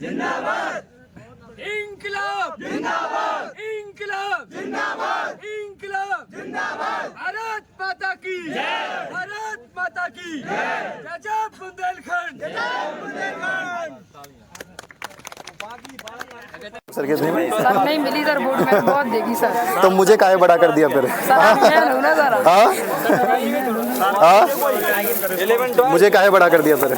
जिंदाबाद, इंकलाब जिंदाबाद, इंकलाब जिंदाबाद, इंकलाब जिंदाबाद। भारत माता की जय, भारत माता की जय। जय जय बुंदेलखंड, जय जय बुंदेलखंड। सर कितनी सर नहीं मिली सर, वोट में बहुत देगी सर। तो मुझे काहे बड़ा कर दिया फिर? मुझे काहे बड़ा कर दिया फिर?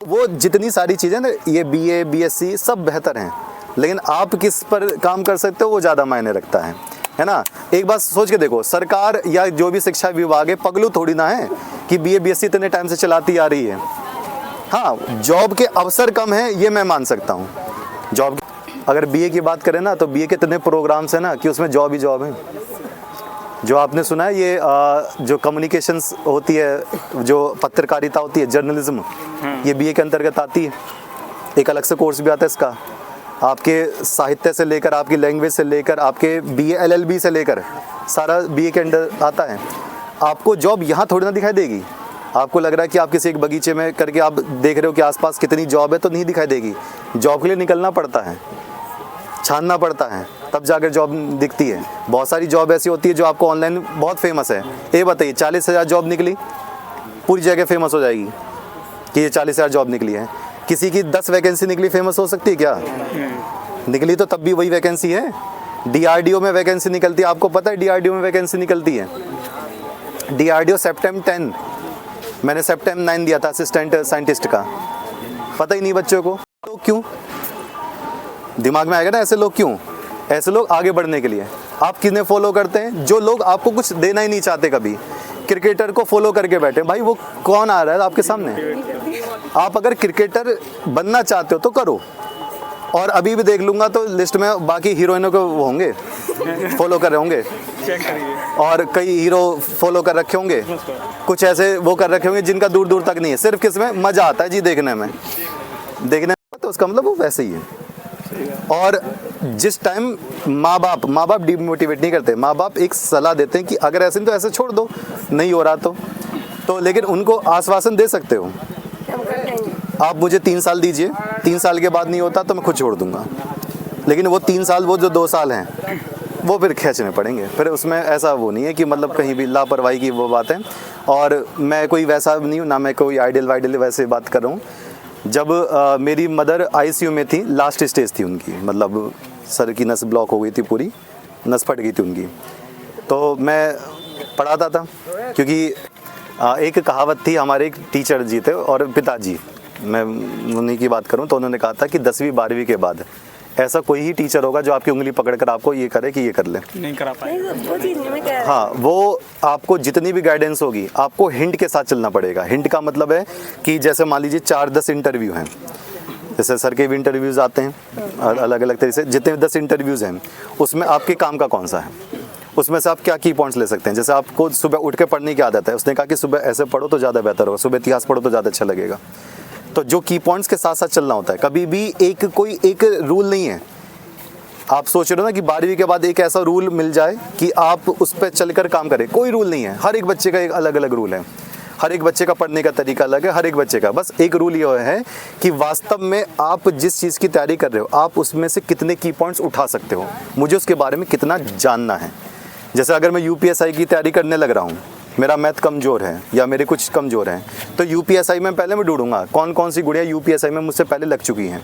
वो जितनी सारी चीजें ना, ये BA BSc सब बेहतर हैं, लेकिन आप किस पर काम कर सकते हो वो ज्यादा मायने रखता है ना। एक बात सोच के देखो, सरकार या जो भी शिक्षा विभाग है पगलू थोड़ी ना है कि BA BSc इतने टाइम से चलाती आ रही है। हाँ, जॉब के अवसर कम है ये मैं मान सकता हूँ। जॉब अगर BA की बात करें ना, तो BA के इतने प्रोग्राम्स हैं ना कि उसमें जॉब ही जॉब है। जो आपने सुना है ये जो कम्युनिकेशंस होती है, जो पत्रकारिता होती है, जर्नलिज्म, ये BA के अंतर्गत आती है। एक अलग से कोर्स भी आता है इसका। आपके साहित्य से लेकर, आपकी लैंग्वेज से लेकर, आपके BA LLB से लेकर सारा BA के अंडर आता है। आपको जॉब यहाँ थोड़ी ना दिखाई देगी। आपको लग रहा है कि आप किसी एक बगीचे में करके आप देख रहे हो कि आसपास कितनी जॉब है, तो नहीं दिखाई देगी। जॉब के लिए निकलना पड़ता है, छानना पड़ता है, तब जाकर जॉब दिखती है। बहुत सारी जॉब ऐसी होती है जो आपको ऑनलाइन बहुत फेमस है। ये बताइए 40,000 जॉब निकली, पूरी जगह फेमस हो जाएगी कि ये 40,000 जॉब निकली है। किसी की 10 वैकेंसी निकली, फेमस हो सकती है क्या? निकली तो तब भी वही वैकेंसी है। DRDO में वैकेंसी निकलती है, आपको पता है DRDO में वैकेंसी निकलती है। DRDO सेप्टेम्बर 10, मैंने सेप्टेम्बर 9 दिया था असिस्टेंट साइंटिस्ट का, पता ही नहीं बच्चों को। तो क्यों? दिमाग में आएगा ना, ऐसे लोग क्यों? ऐसे लोग आगे बढ़ने के लिए। आप किन्हें फॉलो करते हैं? जो लोग आपको कुछ देना ही नहीं चाहते कभी। क्रिकेटर को फॉलो करके बैठे, भाई वो कौन आ रहा है आपके सामने? आप अगर क्रिकेटर बनना चाहते हो तो करो, और अभी भी देख लूंगा तो लिस्ट में बाकी हीरोइनों को वो होंगे, फॉलो कर रहे होंगे, और कई हीरो फॉलो कर रखे होंगे, कुछ ऐसे वो कर रखे होंगे जिनका दूर दूर तक नहीं है। सिर्फ किसमें मजा आता है जी देखने में, तो उसका मतलब वो वैसे ही है। और जिस टाइम माँ बाप डिमोटिवेट नहीं करते, माँ बाप एक सलाह देते हैं कि अगर ऐसे नहीं तो ऐसे छोड़ दो, नहीं हो रहा तो लेकिन उनको आश्वासन दे सकते हो, आप मुझे 3 साल दीजिए, 3 साल के बाद नहीं होता तो मैं खुद छोड़ दूंगा। लेकिन वो 3 साल, वो जो 2 साल हैं, वो फिर खींचने पड़ेंगे। फिर उसमें ऐसा वो नहीं है कि मतलब कहीं भी लापरवाही की वो बात है। और मैं कोई वैसा नहीं हूँ ना, मैं कोई आइडियल वैसे बात कर रहा हूँ। जब मेरी मदर ICU में थी, लास्ट स्टेज थी उनकी, मतलब सर की नस ब्लॉक हो गई थी, पूरी नस फट गई थी उनकी। तो मैं पढ़ाता था, क्योंकि एक कहावत थी, हमारे एक टीचर जी थे और पिताजी, मैं उन्हीं की बात करूं, तो उन्होंने कहा था कि 10वीं 12वीं के बाद ऐसा कोई ही टीचर होगा जो आपकी उंगली पकड़कर आपको ये करे कि ये कर ले, नहीं करा पाएगा। हाँ, वो आपको जितनी भी गाइडेंस होगी, आपको हिंट के साथ चलना पड़ेगा। हिंट का मतलब है कि जैसे मान लीजिए 4-10 इंटरव्यू हैं, जैसे सर के भी इंटरव्यूज़ आते हैं अलग अलग तरीके से, जितने 10 इंटरव्यूज़ हैं उसमें आपके काम का कौन सा है, उसमें से आप क्या की पॉइंट्स ले सकते हैं। जैसे आपको सुबह उठ के पढ़ने की आदत है, उसने कहा कि सुबह ऐसे पढ़ो तो ज़्यादा बेहतर होगा, सुबह इतिहास पढ़ो तो ज़्यादा अच्छा लगेगा। तो जो की पॉइंट्स के साथ साथ चलना होता है। कभी भी कोई एक रूल नहीं है। आप सोच रहे हो ना कि 12वीं के बाद एक ऐसा रूल मिल जाए कि आप उस पर चलकर काम करें, कोई रूल नहीं है। हर एक बच्चे का एक अलग अलग रूल है, हर एक बच्चे का पढ़ने का तरीका अलग है, हर एक बच्चे का। बस एक रूल ये है कि वास्तव में आप जिस चीज़ की तैयारी कर रहे हो, आप उसमें से कितने की पॉइंट्स उठा सकते हो, मुझे उसके बारे में कितना जानना है। जैसे अगर मैं UPSI की तैयारी करने लग रहा हूँ, मेरा मैथ कमज़ोर है या मेरे कुछ कमज़ोर हैं, तो UPSI में पहले मैं ढूंढूंगा कौन कौन सी गुड़िया UPSI में मुझसे पहले लग चुकी हैं,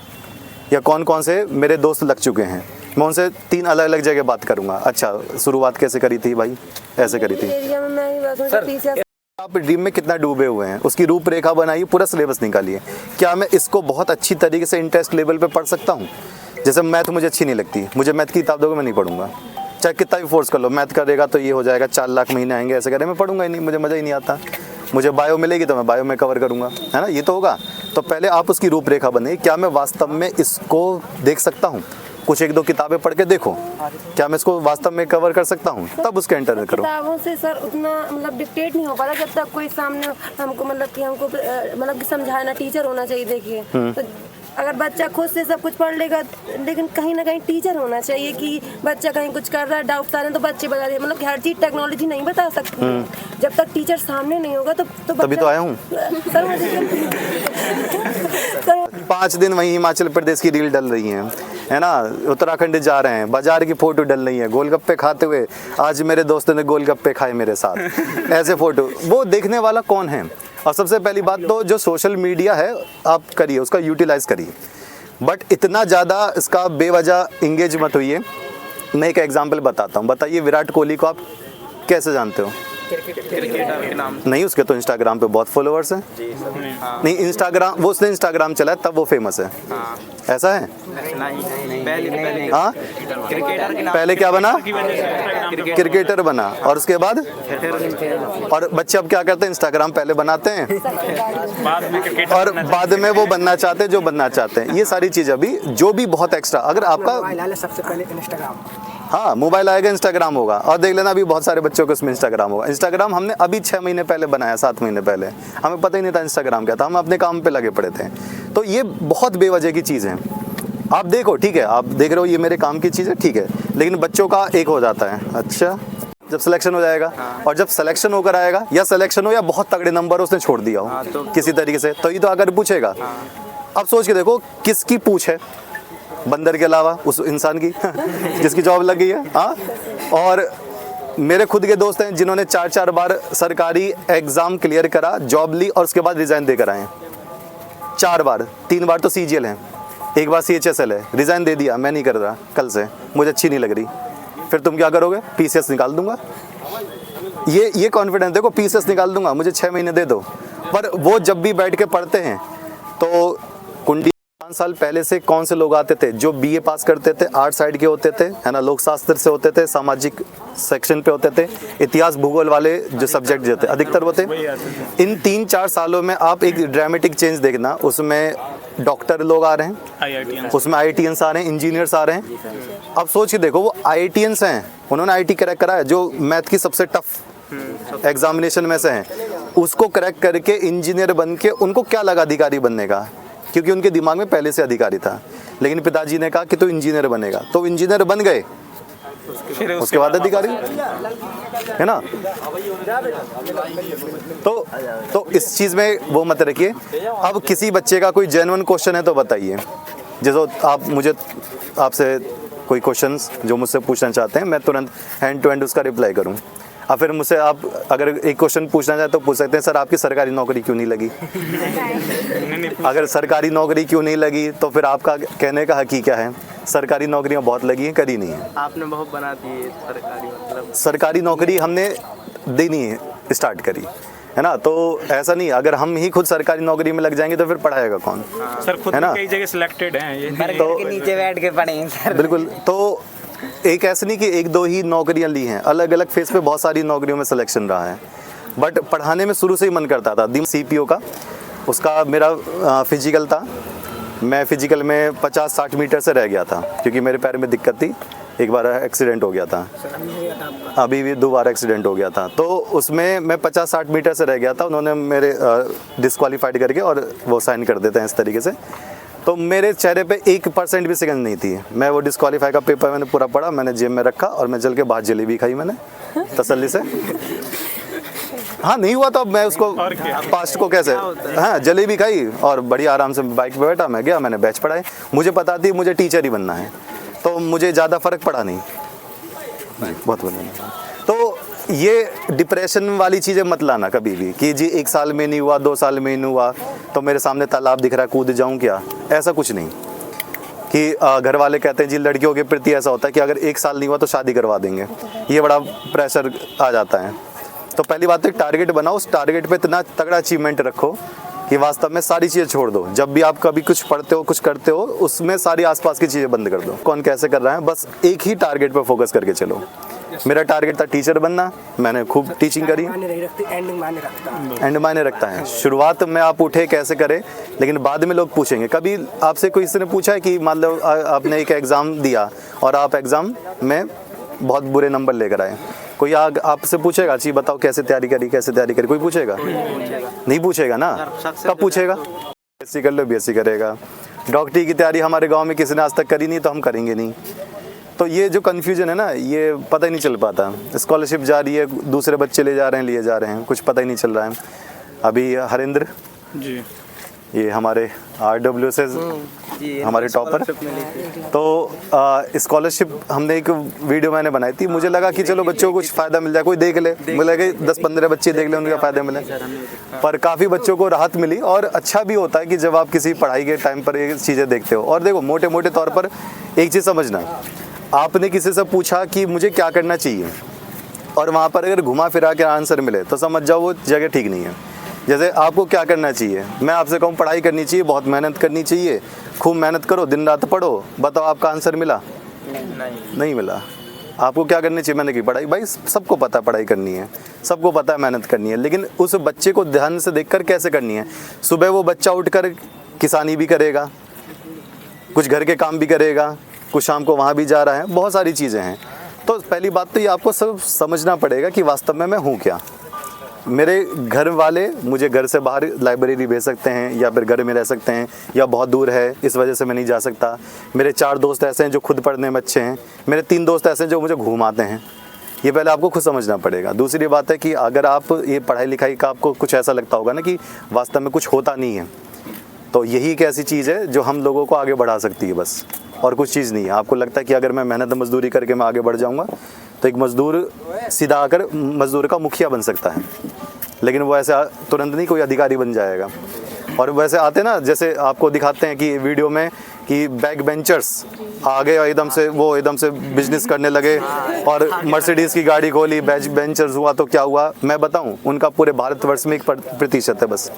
या कौन कौन से मेरे दोस्त लग चुके हैं। मैं उनसे 3 अलग अलग जगह बात करूंगा। अच्छा, शुरुआत कैसे करी थी भाई? ऐसे करी थी। आप ड्रीम में कितना डूबे हुए हैं, उसकी रूपरेखा बनाइए, पूरा सिलेबस निकालिए। क्या मैं इसको बहुत अच्छी तरीके से इंटरेस्ट लेवल पे पढ़ सकता हूँ? जैसे मैथ मुझे अच्छी नहीं लगती, मुझे मैथ की किताब दोगे मैं नहीं पढ़ूंगा, चाहे कितना भी फोर्स कर लो। मैथ करेगा तो ये हो जाएगा, 4 लाख महीने आएंगे, ऐसे करें, मैं पढ़ूंगा ही नहीं, मुझे मज़ा ही नहीं आता। मुझे बायो मिलेगी तो मैं बायो में कवर करूंगा, है ना, ये तो होगा। तो पहले आप उसकी रूपरेखा बनाइए, क्या मैं वास्तव में इसको देख सकता हूँ? कुछ 1-2 किताबें पढ़ के देखो, क्या मैं इसको वास्तव में कवर कर सकता हूँ, तब उसके इंटरव्यू करो। किताबों से सर उतना मतलब डिक्टेट नहीं हो पाता जब तक कोई सामने हमको मतलब कि समझाना टीचर होना चाहिए। देखिए, तो अगर बच्चा खुद से सब कुछ पढ़ लेगा, लेकिन कहीं ना कहीं टीचर होना चाहिए कि बच्चा कहीं कुछ कर रहा है, डाउट्स आ रहे हैं तो बच्चे बता दे। मतलब कि हर चीज़ टेक्नोलॉजी नहीं बता सकती, जब तक टीचर सामने नहीं होगा तो तभी तो आया हूँ सर। 5 दिन वहीं हिमाचल प्रदेश की रील डल रही है ना, उत्तराखंड जा रहे हैं, बाजार की फोटो डल रही है, गोलगप्पे खाते हुए, आज मेरे दोस्तों ने गोलगप्पे खाए मेरे साथ, ऐसे फोटो, वो देखने वाला कौन है? और सबसे पहली बात तो जो सोशल मीडिया है आप करिए, उसका यूटिलाइज करिए, बट इतना ज़्यादा इसका बेवजह इंगेज मत होइए। मैं एक एग्जांपल बताता हूँ, बताइए विराट कोहली को आप कैसे जानते हो? क्रिकेटर के नाम नहीं, उसके तो इंस्टाग्राम पे बहुत फॉलोअर्स हैं। नहीं, इंस्टाग्राम, वो उसने इंस्टाग्राम चलाया तब वो फेमस है, ऐसा है? नहीं, पहले हाँ, क्रिकेटर के नाम पहले क्या बना? क्रिकेटर बना, और उसके बाद और बच्चे अब क्या करते हैं? इंस्टाग्राम पहले बनाते हैं बाद में क्रिकेटर और बाद में वो बनना चाहते हैं जो बनना चाहते हैं। ये सारी चीज़ अभी जो भी बहुत एक्स्ट्रा, अगर आपका सबसे पहले इंस्टाग्राम, हाँ मोबाइल आएगा इंस्टाग्राम होगा, और देख लेना अभी बहुत सारे बच्चों को उसमें इंस्टाग्राम होगा। इंस्टाग्राम हमने अभी 6 महीने पहले बनाया, 7 महीने पहले, हमें पता ही नहीं था इंस्टाग्राम क्या था, हम अपने काम पे लगे पड़े थे। तो ये बहुत बेवजह की चीज़ है। आप देखो, ठीक है, आप देख रहे हो ये मेरे काम की चीज़ है, ठीक है, लेकिन बच्चों का एक हो जाता है, अच्छा जब सिलेक्शन हो जाएगा, और जब सिलेक्शन होकर आएगा, या सिलेक्शन हो या बहुत तगड़े नंबर उसने छोड़ दिया हो किसी तरीके से, तो ये तो अगर पूछेगा। अब सोच के देखो किसकी पूछ है बंदर के अलावा उस इंसान की जिसकी जॉब लग गई है। हाँ, और मेरे खुद के दोस्त हैं जिन्होंने 4-4 बार सरकारी एग्जाम क्लियर करा, जॉब ली और उसके बाद रिजाइन देकर आए, 4 बार, 3 बार तो CGL है, 1 बार CHSL है, रिजाइन दे दिया, मैं नहीं कर रहा कल से, मुझे अच्छी नहीं लग रही। फिर तुम क्या करोगे? PCS निकाल दूंगा, ये कॉन्फिडेंस देखो, PCS निकाल दूंगा, मुझे 6 महीने दे दो। पर वो जब भी बैठ के पढ़ते हैं तो कुंडी 5 साल पहले से कौन से लोग आते थे जो BA पास करते थे, आर्ट साइड के होते थे, है ना, लोक शास्त्र से होते थे, सामाजिक सेक्शन पे होते थे, इतिहास भूगोल वाले जो सब्जेक्ट जो थे अधिकतर होते। इन 3-4 सालों में आप एक ड्रामेटिक चेंज देखना, उसमें डॉक्टर लोग आ रहे हैं, उसमें IITians आ रहे हैं, इंजीनियर्स आ रहे हैं। अब सोच के देखो, वो IITians हैं, उन्होंने IT क्रैक करा है, जो मैथ की सबसे टफ एग्जामिनेशन में से हैं, उसको क्रैक करके इंजीनियर बन के उनको क्या लगा अधिकारी बनने का, क्योंकि उनके दिमाग में पहले से अधिकारी था, लेकिन पिताजी ने कहा कि तू इंजीनियर बनेगा, तो इंजीनियर बन गए, उसके बाद अधिकारी, है ना। तो इस चीज़ में वो मत रखिए। अब किसी बच्चे का कोई जेन्युइन क्वेश्चन है तो बताइए, जैसे आप मुझे, आपसे कोई क्वेश्चंस जो मुझसे पूछना चाहते हैं, मैं तुरंत हैंड टू हैंड उसका रिप्लाई करूं। और फिर मुझसे आप अगर एक क्वेश्चन पूछना चाहें तो पूछ सकते हैं, सर आपकी सरकारी नौकरी क्यों नहीं लगी? अगर सरकारी नौकरी क्यों नहीं लगी तो फिर आपका कहने का हक क्या है? सरकारी नौकरियां बहुत लगी हैं, करी नहीं है। आपने बहुत बना दी सरकारी, मतलब सरकारी नौकरी हमने देनी है, स्टार्ट करी, है ना। तो ऐसा नहीं, अगर हम ही खुद सरकारी नौकरी में लग जाएंगे तो फिर पढ़ाएगा कौन? सर खुद है ना? कई जगह सिलेक्टेड हैं ये, बर्गर के नीचे बैठ के पढ़े हैं सर। बिल्कुल। तो एक ऐसे नहीं कि 1-2 ही नौकरियां ली हैं, अलग अलग फेस पे बहुत सारी नौकरियों में सिलेक्शन रहा है, बट पढ़ाने में शुरू से ही मन करता था। CPO का उसका मेरा फिजिकल था, मैं फिजिकल में 50-60 मीटर से रह गया था क्योंकि मेरे पैर में दिक्कत थी, एक बार एक्सीडेंट हो गया था, अभी भी 2 बार एक्सीडेंट हो गया था, तो उसमें मैं 50-60 मीटर से रह गया था। उन्होंने मेरे डिस्क्वालीफाइड करके और वो साइन कर देते हैं इस तरीके से, तो मेरे चेहरे पे 1% भी सिकन नहीं थी। मैं वो डिस्क्वालीफाई का पेपर मैंने पूरा पढ़ा, मैंने जेब में रखा और मैं चल के बाहर जलेबी खाई मैंने तसल्ली से। हाँ, नहीं हुआ तो अब मैं उसको पास्ट को कैसे, हाँ जलेबी खाई और बड़ी आराम से बाइक पे बैठा, मैं गया, मैंने बैच पढ़ाए। मुझे पता थी मुझे टीचर ही बनना है, तो मुझे ज़्यादा फ़र्क पड़ा नहीं, बहुत बढ़िया। तो ये डिप्रेशन वाली चीज़ें मत लाना कभी भी कि जी 1 साल में नहीं हुआ, 2 साल में नहीं हुआ तो मेरे सामने तालाब दिख रहा है कूद जाऊं क्या, ऐसा कुछ नहीं। कि घर वाले कहते हैं जी लड़कियों के प्रति ऐसा होता है कि अगर 1 साल नहीं हुआ तो शादी करवा देंगे, ये बड़ा प्रेशर आ जाता है। तो पहली बात तो एक टारगेट बनाओ, उस टारगेट पे इतना तगड़ा अचीवमेंट रखो कि वास्तव में सारी चीज़ें छोड़ दो। जब भी आप कभी कुछ पढ़ते हो, कुछ करते हो, उसमें सारी आसपास की चीज़ें बंद कर दो, कौन कैसे कर रहा है, बस एक ही टारगेट पर फोकस करके चलो। मेरा टारगेट था टीचर बनना, मैंने खूब टीचिंग करी, एंड मायने रखता है। शुरुआत में आप उठे कैसे करें, लेकिन बाद में लोग पूछेंगे। कभी आपसे कोई किसी ने पूछा है कि मान लो आपने एक एग्ज़ाम दिया और आप एग्ज़ाम में बहुत बुरे नंबर लेकर आए, कोई आपसे पूछेगा जी बताओ कैसे तैयारी करी, कैसे तैयारी करी? कोई पूछेगा? नहीं पूछेगा ना। कब पूछेगा? BSc कर लो, BSc करेगा। डॉक्टरी की तैयारी हमारे गांव में किसी ने आज तक करी नहीं, तो हम करेंगे नहीं। तो ये जो कन्फ्यूजन है ना, ये पता ही नहीं चल पाता। स्कॉलरशिप जा रही है, दूसरे बच्चे ले जा रहे हैं, लिए जा रहे हैं, कुछ पता ही नहीं चल रहा है। अभी हरिंद्र जी ये हमारे RW से जी हमारे टॉपर। scholarship मिली थी। तो स्कॉलरशिप हमने एक वीडियो मैंने बनाई थी, मुझे लगा कि चलो बच्चों को कुछ फ़ायदा मिल जाए, कोई देख ले, मुझे लगा 10-15 बच्चे देख ले, उनका फ़ायदा मिले। पर काफ़ी बच्चों को राहत मिली और अच्छा भी होता है कि जब आप किसी पढ़ाई के टाइम पर ये चीज़ें देखते हो। और देखो मोटे मोटे तौर पर एक चीज़ समझना, आपने किसी से पूछा कि मुझे क्या करना चाहिए और वहाँ पर अगर घुमा फिरा के आंसर मिले तो समझ जाओ वो जगह ठीक नहीं है। जैसे आपको क्या करना चाहिए, मैं आपसे कहूँ पढ़ाई करनी चाहिए, बहुत मेहनत करनी चाहिए, खूब मेहनत करो, दिन रात पढ़ो, बताओ आपका आंसर मिला? नहीं मिला। आपको क्या करनी चाहिए? मैंने की पढ़ाई। भाई सबको पता है पढ़ाई करनी है, सबको पता है मेहनत करनी है, लेकिन उस बच्चे को ध्यान से देखकर कैसे करनी है। सुबह वो बच्चा उठकर किसानी भी करेगा, कुछ घर के काम भी करेगा, कुछ शाम को वहाँ भी जा रहा है, बहुत सारी चीज़ें हैं। तो पहली बात तो ये आपको सब समझना पड़ेगा कि वास्तव में मैं हूँ क्या। मेरे घर वाले मुझे घर से बाहर लाइब्रेरी भेज सकते हैं या फिर घर में रह सकते हैं, या बहुत दूर है इस वजह से मैं नहीं जा सकता। मेरे 4 दोस्त ऐसे हैं जो खुद पढ़ने में अच्छे हैं, मेरे 3 दोस्त ऐसे हैं जो मुझे घुमाते हैं। ये पहले आपको खुद समझना पड़ेगा। दूसरी बात है कि अगर आप ये पढ़ाई लिखाई का आपको कुछ ऐसा लगता होगा ना कि वास्तव में कुछ होता नहीं है, तो यही एक ऐसी चीज़ है जो हम लोगों को आगे बढ़ा सकती है बस, और कुछ चीज़ नहीं है। आपको लगता है कि अगर मैं मेहनत मजदूरी करके मैं आगे बढ़ जाऊंगा तो एक मज़दूर सीधा आकर मज़दूर का मुखिया बन सकता है, लेकिन वो ऐसे तुरंत नहीं कोई अधिकारी बन जाएगा। और वैसे आते ना, जैसे आपको दिखाते हैं कि वीडियो में कि बैक बेंचर्स आ गए और एकदम से बिजनेस करने लगे और मर्सिडीज़ की गाड़ी खोली, बैक बेंचर्स हुआ तो क्या हुआ मैं बताऊं, उनका पूरे भारतवर्ष में 1% है बस।